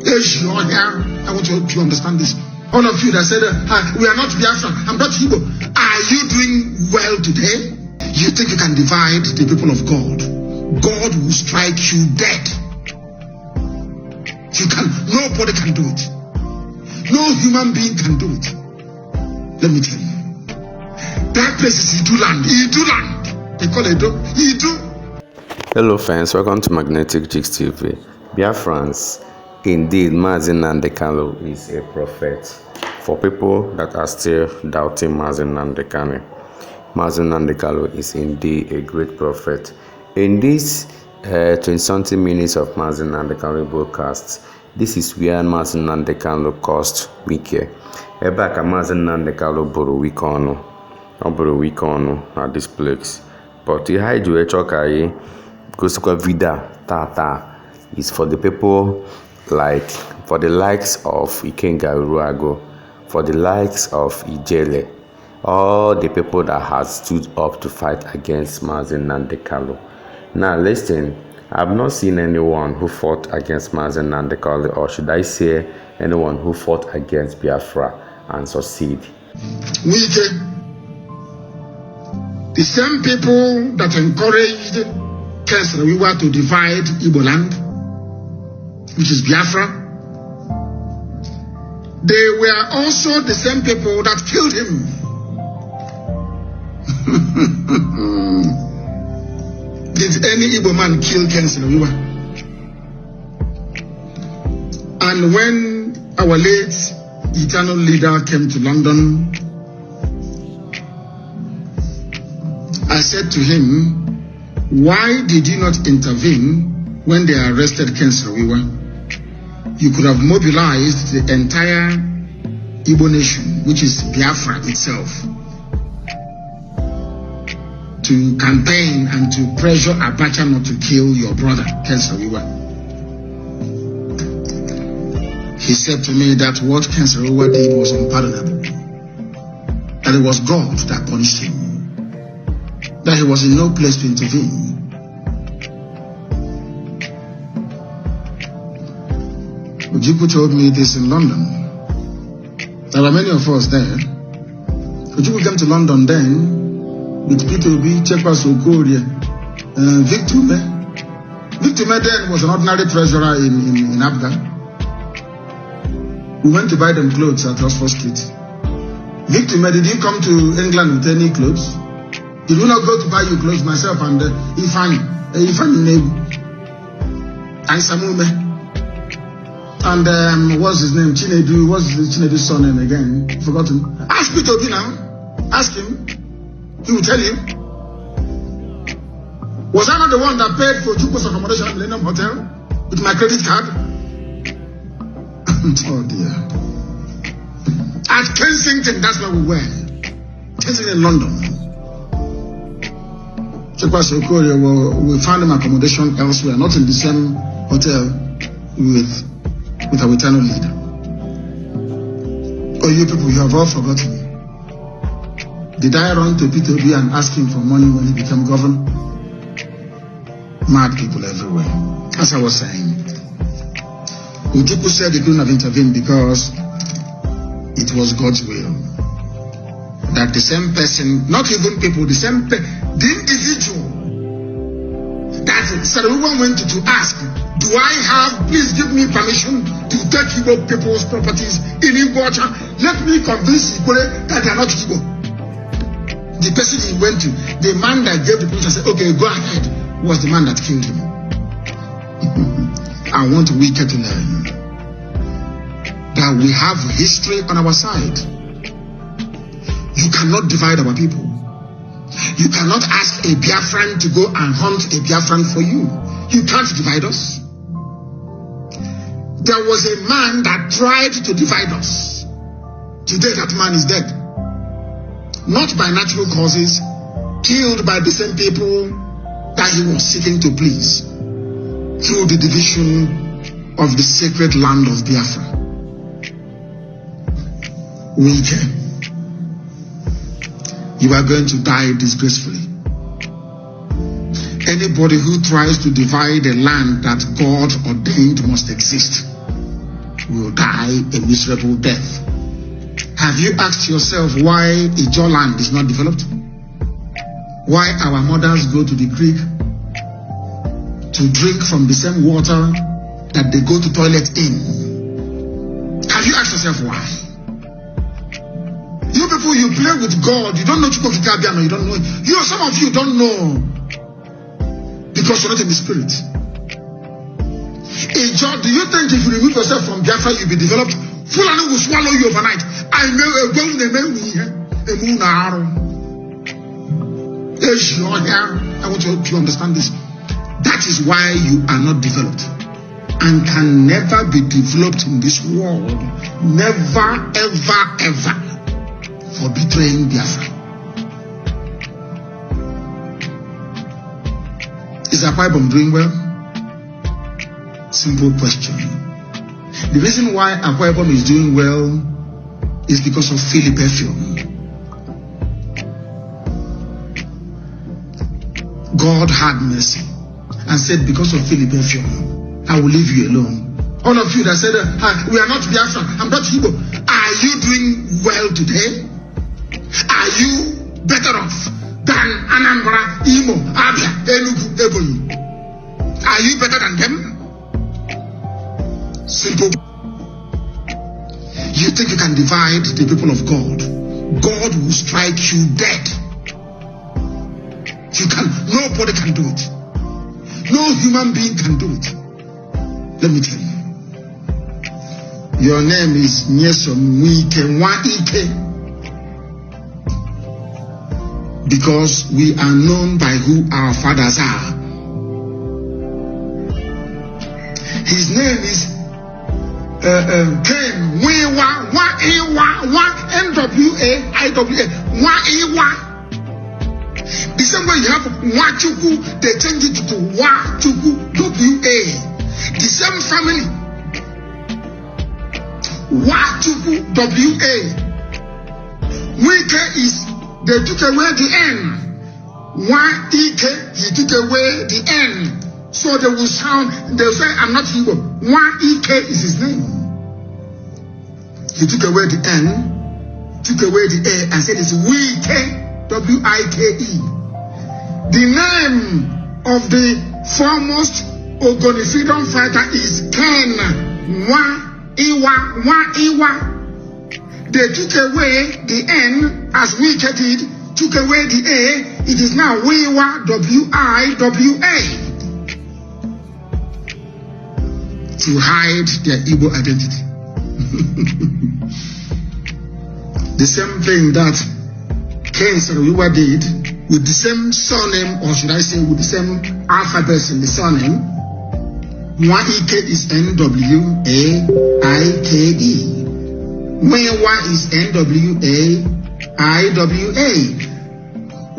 I want you to understand this. All of you that said, we are not Biafra, I'm not Igbo. Are you doing well today? You think you can divide the people of God? God will strike you dead. Nobody can do it. No human being can do it. Let me tell you. That place is Iduland. They call it Idu. Hello friends, welcome to Magnetic Jigs TV. Biafrans, indeed, Mazi Nnamdi Kalu is a prophet. For people that are still doubting Mazi Nnamdi Kalu, Mazi Nnamdi Kalu is indeed a great prophet. In this 20-something minutes of Mazi Nnamdi Kalu broadcast, this is where Mazi Nnamdi Kalu caused Wike. Ebe ka Mazi Nnamdi Kalu buru Wike ọnụ at this place. But ihe anyị ji wee chọọ ka anyị gosikwa vida tata is for the people for the likes of Ikenga, Uruagu, for the likes of Ijele, all the people that has stood up to fight against Mazi Nnamdi Kalu. Now listen, I've not seen anyone who fought against Mazi Nnamdi Kalu, or should I say anyone who fought against Biafra and succeed. Wike, the same people that encouraged Kesrewiwa to divide Igbo land, which is Biafra, they were also the same people that killed him. Did any Igbo man kill Kesrewiwa? And when our late eternal leader came to London, I said to him, why did you not intervene when they arrested Kesrewiwa? You could have mobilized the entire Igbo nation, which is Biafra itself, to campaign and to pressure Abacha not to kill your brother, Kesrewiwa. He said to me that what Kesrewiwa did was unpardonable, that it was God that punished him, that he was in no place to intervene. Ojukwu told me this in London. There are many of us there. Ojukwu came to London then with Peter Obi, Chekwas Okorie, Victor Me. Victor Me then was an ordinary treasurer in Abga. We went to buy them clothes at Oxford Street. Victor Me, did you come to England with any clothes? Did we not go to buy you clothes, myself and Ifani Nebu and Samume and what's his name? Chinedu. What's Chinedu's son name again? Forgotten. Ask Peter Obi now. Ask him. He will tell you. Was I not the one that paid for Chukwu's accommodation at Millennium Hotel with my credit card? Oh dear. At Kensington, that's where we were. Kensington, London. Chekwas Okorie, we found him accommodation elsewhere, not in the same hotel with our eternal leader. Oh, you people, you have all forgotten. Did I run to Peter Obi and ask him for money when he became governor? Mad people everywhere. As I was saying, Ojukwu said he couldn't have intervened because it was God's will. That the same person, not even people, the individual that Kesrewiwa went to ask, do I have, please give me permission to take Igbo people's properties in Igbocha? Let me convince Igbo that they are not Igbo. The person he went to, the man that gave the permission said, okay, go ahead, was the man that killed him. I want Wike to learn that we have history on our side. You cannot divide our people. You cannot ask a Biafran to go and hunt a Biafran for you. You can't divide us. There was a man that tried to divide us. Today that man is dead. Not by natural causes, killed by the same people that he was seeking to please through the division of the sacred land of Biafra. Wike, you are going to die disgracefully. Anybody who tries to divide a land that God ordained must exist will die a miserable death. Have you asked yourself why Ijele land is not developed? Why our mothers go to the creek to drink from the same water that they go to toilet in? Have you asked yourself why? You people, you play with God. You don't know Chukwukabiano. You don't know. Some of you don't know because you're not in the spirit. Ijele, do you think if you remove yourself from Biafra, you'll be developed? Fulani will swallow you overnight. I want you to understand this. That is why you are not developed and can never be developed in this world. Never, ever, ever, for betraying Biafra. Is Akwa Ibom doing well? Simple question. The reason why Akwa Ibom is doing well is because of Philipperfume. God had mercy and said, because of Philipperfume, I will leave you alone. All of you that said, we are not Biafra, I'm not Igbo. Are you doing well today? Are you better off than Anambra, Imo, Abia, Enugu, Ebonyi? Are you better than them? Simple. You think you can divide the people of God? God will strike you dead. Nobody can do it. No human being can do it. Let me tell you. Your name is Nyesom Wike. Because we are known by who our fathers are. His name is Ken NWA. The same way you have Wachuku, they change it to Wachuku WA. The same family, Wachuku WA. Wike is, they took away the N. Wike, he took away the N. So they will sound, they'll say, I'm not Igbo. Wike is his name. He took away the N, took away the A, and said it's Wike. W-I-K-E. The name of the foremost Ogoni freedom fighter is Ken Wa-Iwa. They took away the N as Wike did, took away the A, it is now Wiwa, W-I-W-A. To hide their Igbo identity. The same thing that Ken Sarawiwa did with the same surname, or should I say with the same alphabets in the surname. Wike is N-W-A-I-K-E. Mwewa is N-W-A-I-W-A.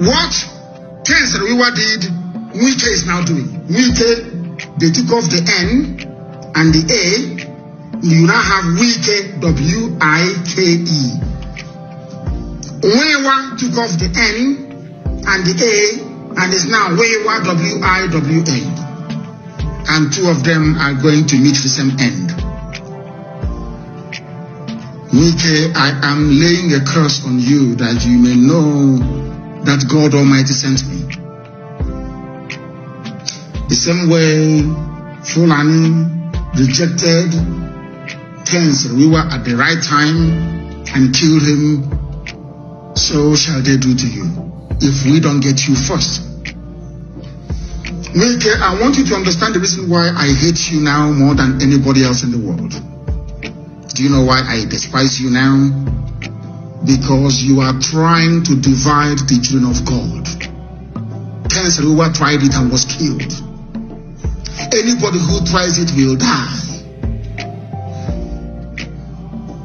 What Ken Sarawiwa did, Wike is now doing. Wike, they took off the N and the A. You now have Wike, W-I-K-E. Wewa took off the N and the A and is now Wewa, W-I-W-A. And two of them are going to meet the same end. Wike, I am laying a curse on you that you may know that God Almighty sent me. The same way Fulani rejected Ken Sarawiwa at the right time and killed him, so shall they do to you if we don't get you first. Wike, I want you to understand the reason why I hate you now more than anybody else in the world. Do you know why I despise you now? Because you are trying to divide the children of God. Ken Sarawiwa tried it and was killed. Anybody who tries it will die.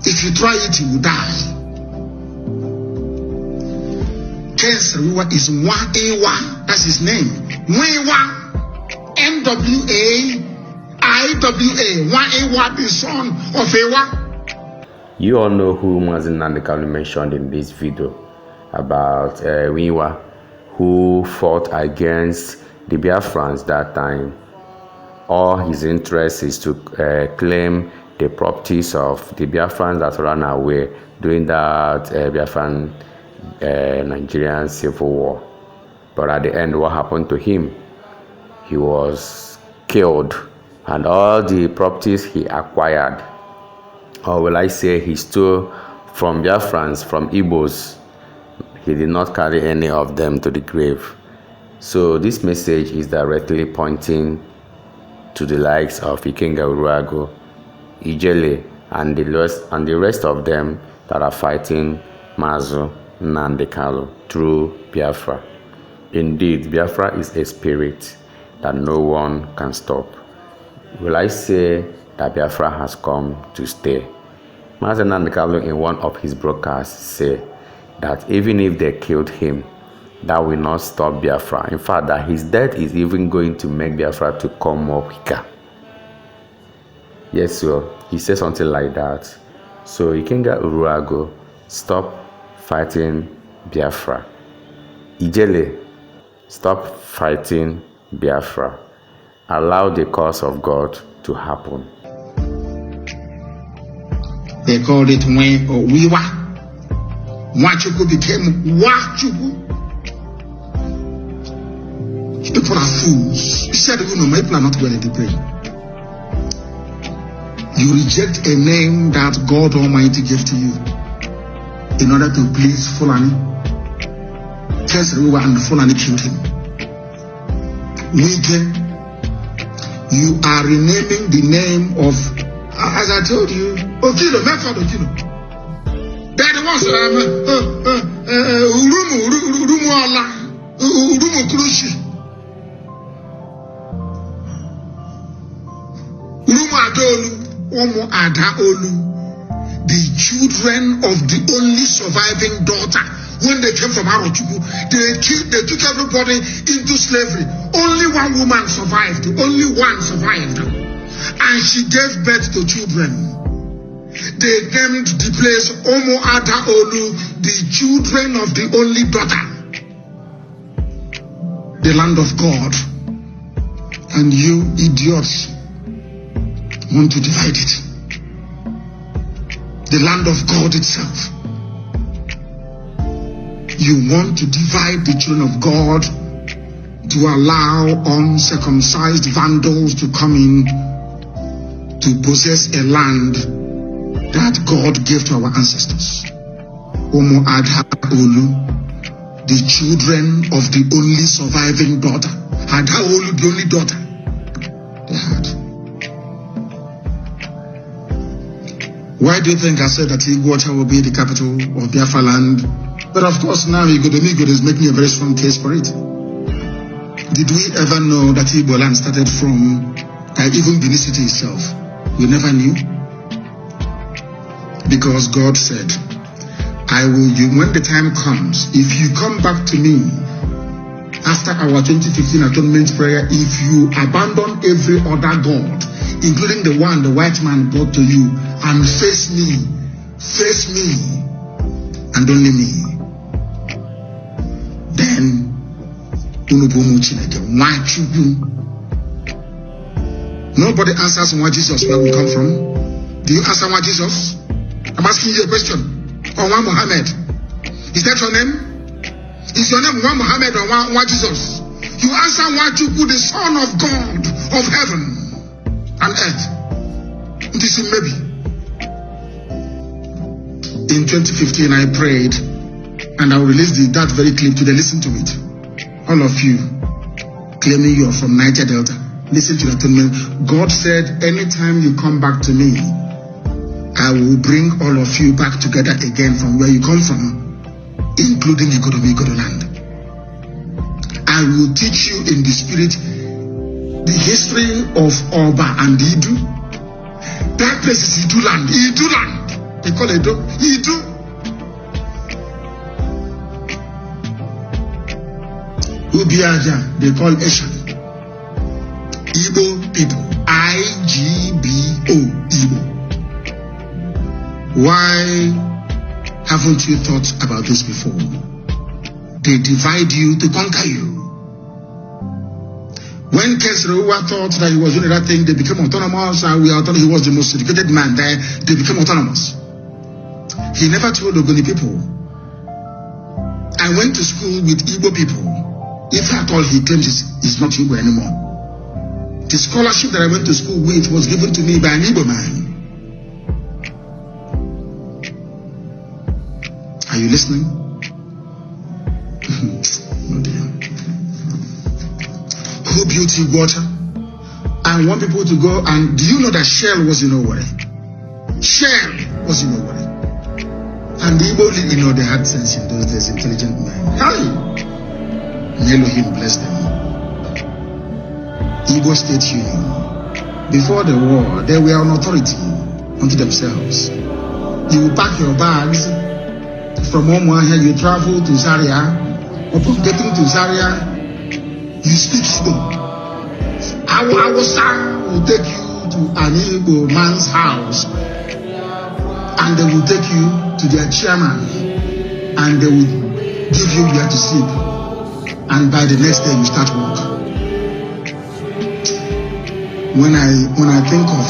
If you try it, you will die. Ken Sarawiwa is Wa-Ewa. That's his name. Mwewa. N-W-A-I-W-A. Wa-Ewa, the son of Ewa. You all know who Mazi Nnamdi Kalu mentioned in this video about Wiwa, who fought against the Biafrans that time. All his interest is to claim the properties of the Biafrans that ran away during that Biafran Nigerian civil war. But at the end, what happened to him? He was killed, and all the properties he acquired, or will I say he stole from Biafrans, from Igbos, he did not carry any of them to the grave. So this message is directly pointing to the likes of Ikenga, Uruagu, Ijele, and the rest of them that are fighting Mazi Nnamdi Kalu through Biafra. Indeed, Biafra is a spirit that no one can stop. Will I say that Biafra has come to stay? Mazi Nnamdi Kalu, in one of his broadcasts, said that even if they killed him, that will not stop Biafra. In fact, that his death is even going to make Biafra to come more quicker. Yes, sir. He said something like that. So Ikenga, Uruagu, stop fighting Biafra. Ijele, stop fighting Biafra. Allow the cause of God to happen. They called it Wiwa. Wachuku became Wachuku. People are fools. You said, my people are not willing to pray. You reject a name that God Almighty gave to you in order to please Fulani. Tesruwa and Fulani killed him. Wike, you are renaming the name of, as I told you, Okino, method Okino. They're the ones that Urumu Allah, Urumu Krushi. The children of the only surviving daughter, when they came from Arochukwu, they took everybody into slavery. Only one woman survived. Only one survived. And she gave birth to children. They named the place Omo Ada Olu, the children of the only daughter. The land of God. And you idiots want to divide it. The land of God itself. You want to divide the children of God to allow uncircumcised vandals to come in to possess a land that God gave to our ancestors. Omo Ada Olu, the children of the only surviving daughter. Ada Olu, the only daughter they had. Why do you think I said that Iguacha will be the capital of Biafra land? But of course now Igbo is making a very strong case for it. Did we ever know that Igbo land started from even Benin City itself? We never knew. Because God said, I will, when the time comes, if you come back to me after our 2015 atonement prayer, if you abandon every other God, including the one the white man brought to you, and face me, and only me, then nobody answers where Jesus where we come from. Do you answer where Jesus? I'm asking you a question. Or one Muhammad? Is that your name? Is your name one Muhammad or one Jesus? You answer Wachuku, the Son of God of heaven and earth. This is maybe. In 2015, I prayed, and I will release that very clip today. Listen to it. All of you claiming you are from Niger Delta, listen to the atonement. God said, anytime you come back to me, I will bring all of you back together again from where you come from, including Ikodomi land. I will teach you in the spirit the history of Oba and Idu. That place is Idu land. Idu land. They call it Idu. Ubiaja, they call Eshan. Igbo people. I-G-B-O. Igbo. Why haven't you thought about this before? They divide you to conquer you. When Kesrewa thought that he was doing that thing, they became autonomous, and he was the most educated man there, they became autonomous. He never told Ogoni people. I went to school with Igbo people. If at all he claims he's not Igbo anymore. The scholarship that I went to school with was given to me by an Igbo man. Are you listening? Oh dear. Who built water? I want people to go, and do you know that Shell was in Owerri? Shell was in Owerri. And the Igbo, they had sense in those days, intelligent men. Hi! Elohim bless them. Igbo State Union. Before the war, they were an authority unto themselves. You pack your bags from Omuahia, you travel to Zaria. Upon getting to Zaria, you speak Igbo. Our will take you to an Igbo man's house, and they will take you to their chairman, and they will give you where to sleep, and by the next day you start work. When I think of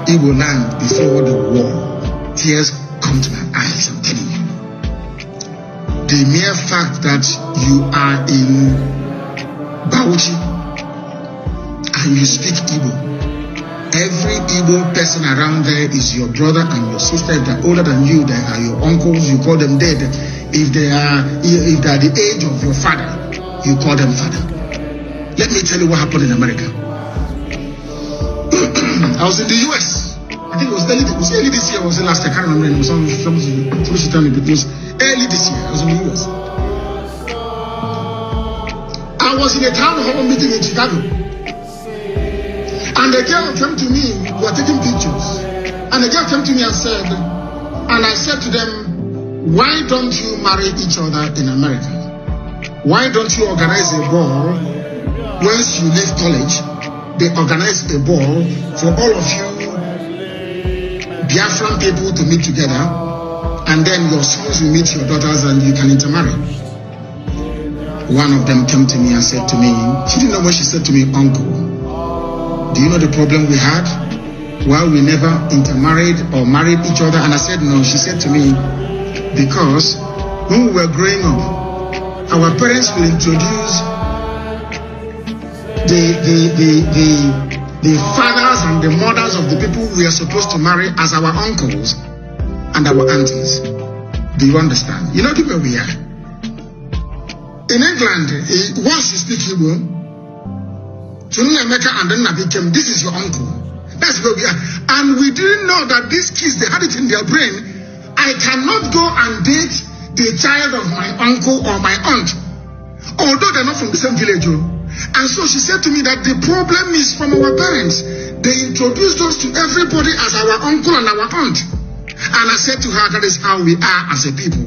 Igbo land before the war, tears come to my eyes. I'm telling you. The mere fact that you are in Bauchi and you speak Igbo, every Igbo person around there is your brother and your sister. If they're older than you, they are your uncles, you call them dead. If they are the age of your father, you call them father. Let me tell you what happened in America. I was in the US. I think it was early this year, or was it last year? I can't remember. It was somebody should tell me, but it was early this year. I was in the US. I was in a town hall meeting in Chicago. And the girl came to me, we were taking pictures. And the girl came to me and I said to them, why don't you marry each other in America? Why don't you organize a ball? Once you leave college, they organize a ball for all of you Biafran people to meet together, and then your sons will meet your daughters and you can intermarry. One of them came to me and said to me, she didn't know what she said to me, uncle, do you know the problem we had? Well, we never intermarried or married each other. And I said no. She said to me, because when we were growing up, our parents will introduce the fathers and the mothers of the people we are supposed to marry as our uncles and our aunties. Do you understand? You know where we are. In England, once you speak Hebrew, and then became, this is your uncle. That's where we are. And we didn't know that these kids, they had it in their brain. I cannot go and date the child of my uncle or my aunt, although they're not from the same village. And so she said to me that the problem is from our parents. They introduced us to everybody as our uncle and our aunt. And I said to her, that is how we are as a people.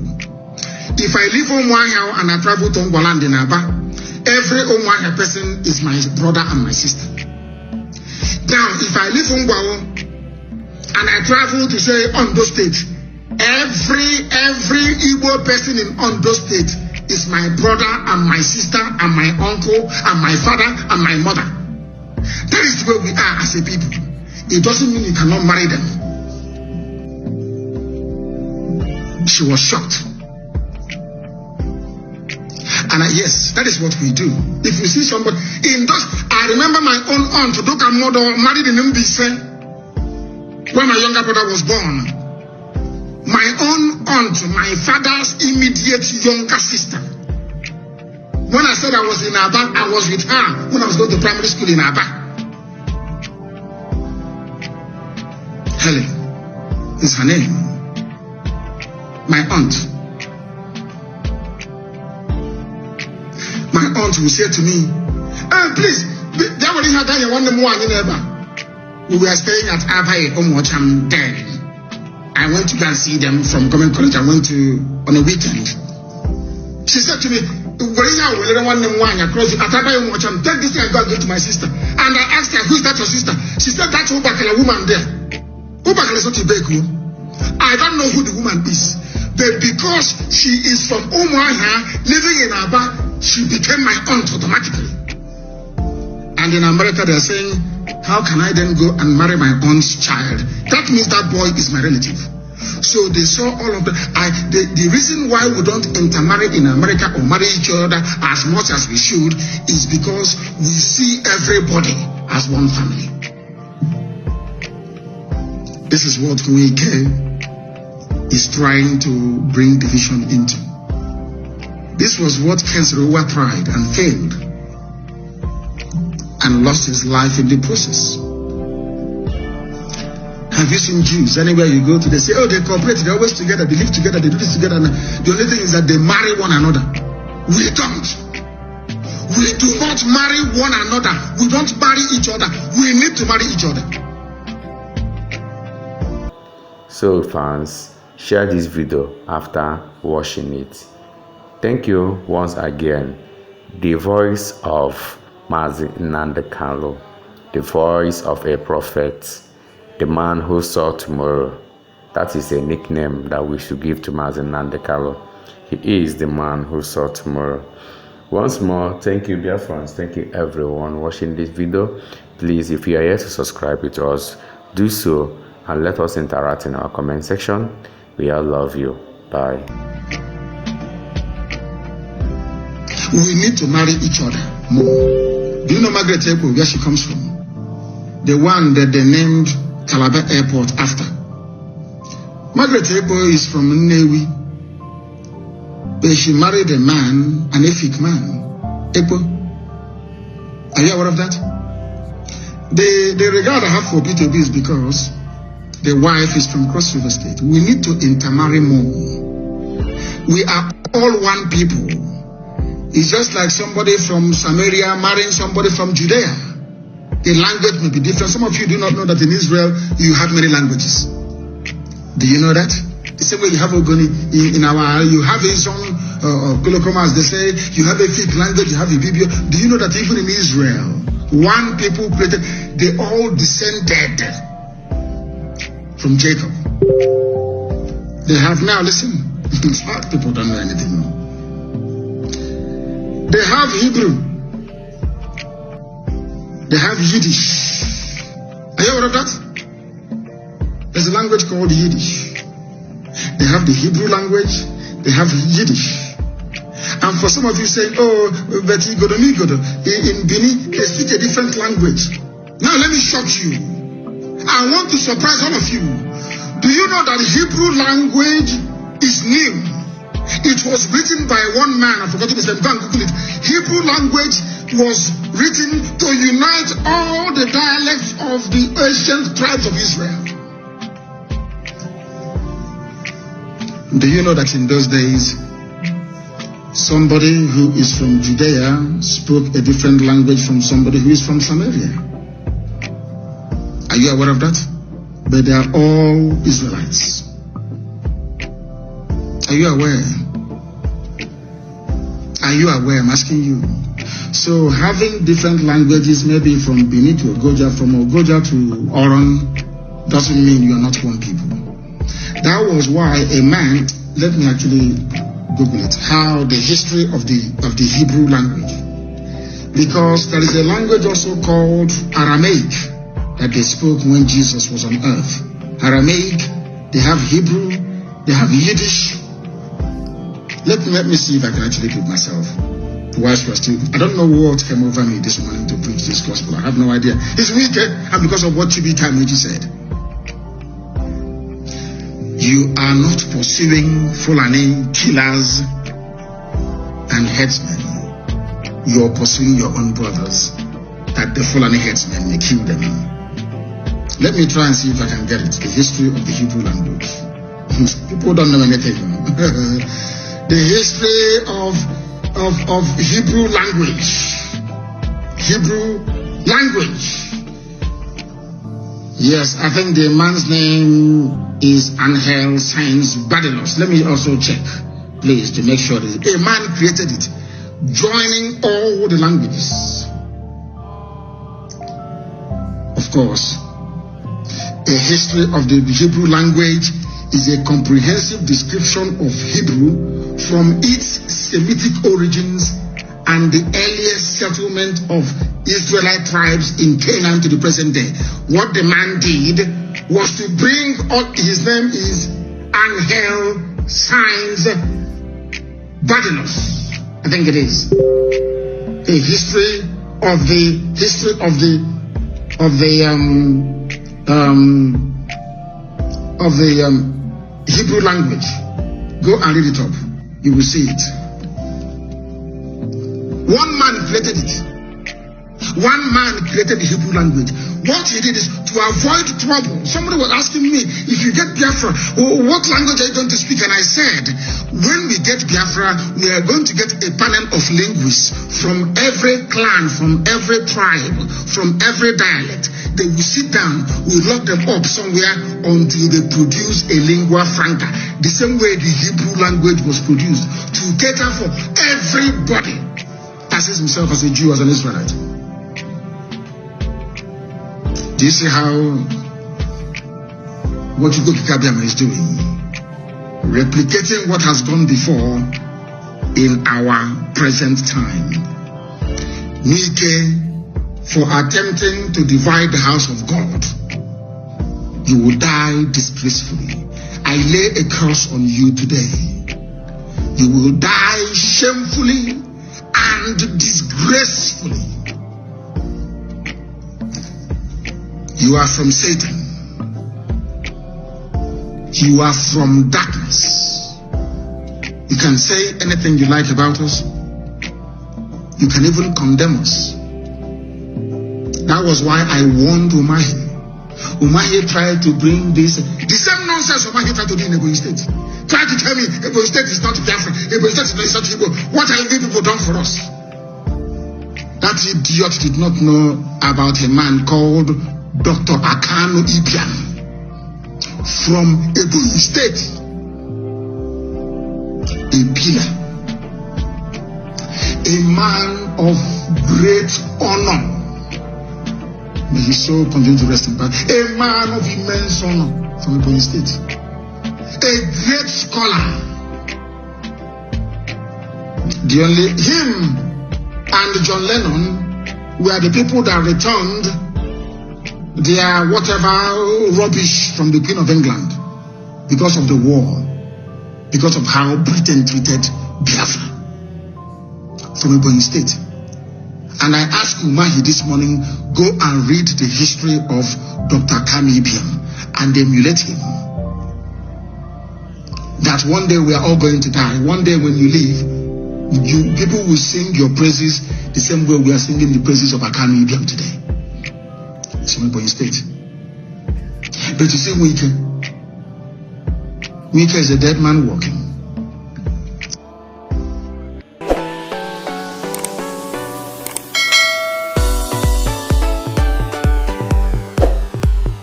If I leave Omuahia and I travel to Ngwaland in Aba, every Omuahia person is my brother and my sister. Now, if I leave Ngwao and I travel to say Ondo State, every Igbo person in Ondo State is my brother and my sister and my uncle and my father and my mother. That is where we are as a people. It doesn't mean you cannot marry them. She was shocked. And yes, that is what we do. If you see somebody in those, I remember my own aunt, Doka Modo, married in Mbise when my younger brother was born. My own aunt, my father's immediate younger sister. When I said I was in Aba, I was with her when I was going to primary school in Aba. Helen is her name. My aunt. My aunt will say to me, please, we were staying at Abai Omocham then. I went to go and see them from government college. I went to on a weekend. She said to me, take this thing and go and give to my sister. And I asked her, who is that your sister? She said, that's Ubakala woman there. Ubakala is not Ibeku. I don't know who the woman is. But because she is from Umuahia, living in Aba, she became my aunt automatically. And in America, they're saying, how can I then go and marry my aunt's child? That means that boy is my relative. So they saw all of the reason why we don't intermarry in America or marry each other as much as we should is because we see everybody as one family. This is what Wike is trying to bring division into. This was what Uruagu tried and failed and lost his life in the process. Have you seen Jews? Anywhere you go to, they say, oh, they cooperate, they're always together, they live together, they do this together. And the only thing is that they marry one another. We don't. We do not marry one another. We don't marry each other. We need to marry each other. So fans, share this video after watching it. Thank you once again. The voice of Mazi Nnamdi Kalu, the voice of a prophet, the man who saw tomorrow. That is a nickname that we should give to Mazi Nnamdi Kalu. He is the man who saw tomorrow. Once more, thank you, Biafrans. Thank you, everyone watching this video. Please, if you are here to subscribe with us, do so and let us interact in our comment section. We all love you. Bye. We need to marry each other more. Do you know Margaret Eko, where she comes from? The one that they named Calabar Airport after. Margaret Eko is from Nnewi, but she married a man, an Efik man. Eko. Are you aware of that? The regard I have for B2B is because the wife is from Cross River State. We need to intermarry more. We are all one people. It's just like somebody from Samaria marrying somebody from Judea. The language may be different. Some of you do not know that in Israel, you have many languages. Do you know that? The same way you have Ogoni in our, you have a song, Kolokoma, as they say, you have a Fik language, you have a Bibio. Do you know that even in Israel, one people created, they all descended from Jacob. They have now, listen, smart people don't know anything more. They have Hebrew. They have Yiddish. Are you aware of that? There's a language called Yiddish. They have the Hebrew language. They have Yiddish. And for some of you saying, oh, but in Benin, they speak a different language. Now let me shock you. I want to surprise all of you. Do you know that Hebrew language is new? It was written by one man. I forgot his name. Go and Google it. Hebrew language was written to unite all the dialects of the ancient tribes of Israel. Do you know that in those days, somebody who is from Judea spoke a different language from somebody who is from Samaria? Are you aware of that? But they are all Israelites. Are you aware? Are you aware? I'm asking you. So having different languages, maybe from Benin to Ogoja, from Ogoja to Oron, doesn't mean you are not one people. That was why a man, let me actually Google it, how the history of the Hebrew language. Because there is a language also called Aramaic that they spoke when Jesus was on earth. Aramaic, they have Hebrew, they have Yiddish. Let me see if I can actually do it myself. Whilst we're still, I don't know what came over me this morning to preach this gospel. I have no idea. It's wicked, and because of what Chibi Tameji said. You are not pursuing Fulani killers and headsmen. You are pursuing your own brothers, that the Fulani headsmen may kill them. Let me try and see if I can get it. The history of the Hebrew language. People don't know anything. The history of Hebrew language. Hebrew language. Yes, I think the man's name is Angel Sainz Badilos. Let me also check, please, to make sure that a man created it, joining all the languages. Of course, a history of the Hebrew language is a comprehensive description of Hebrew from its Semitic origins and the earliest settlement of Israelite tribes in Canaan to the present day. What the man did was to bring all, his name is Angel Signs Badinus, I think it is, a history of the Hebrew language. Go and read it up. You will see it. One man created it. One man created the Hebrew language. What he did is to avoid trouble. Somebody was asking me, if you get Biafra, what language are you going to speak? And I said, when we get Biafra, we are going to get a panel of linguists from every clan, from every tribe, from every dialect. They will sit down, we will lock them up somewhere until they produce a lingua franca. The same way the Hebrew language was produced, to cater for everybody that sees himself as a Jew, as an Israelite. Do you see how what Ugo Kikabiama is doing? Replicating what has gone before in our present time. Wike, for attempting to divide the house of God, you will die disgracefully. I lay a curse on you today. You will die shamefully and disgracefully. You are from Satan. You are from darkness. You can say anything you like about us. You can even condemn us. That was why I warned Umahi. Umahi tried to bring this, the same nonsense Umahi tried to do in Ebonyi State. Tried to tell me Ebonyi State is not Biafra, Ebonyi State is not Igbo. What have you people done for us? That idiot did not know about a man called Dr. Akanu Ibiam from Ebonyi State, a pillar, a man of great honor. May his soul continue to rest in peace. A man of immense honor from Ebonyi State, a great scholar. The only him and John Lennon were the people that returned their whatever rubbish from the Queen of England because of the war, because of how Britain treated Biafra from Ebonyi State. And I asked Umahi this morning, go and read the history of Dr. Kami Ibiam and emulate him. That one day we are all going to die. One day when you leave, people will sing your praises the same way we are singing the praises of Akami Ibiam today. It's from Ebonyi State. But you see, Wike is a dead man walking.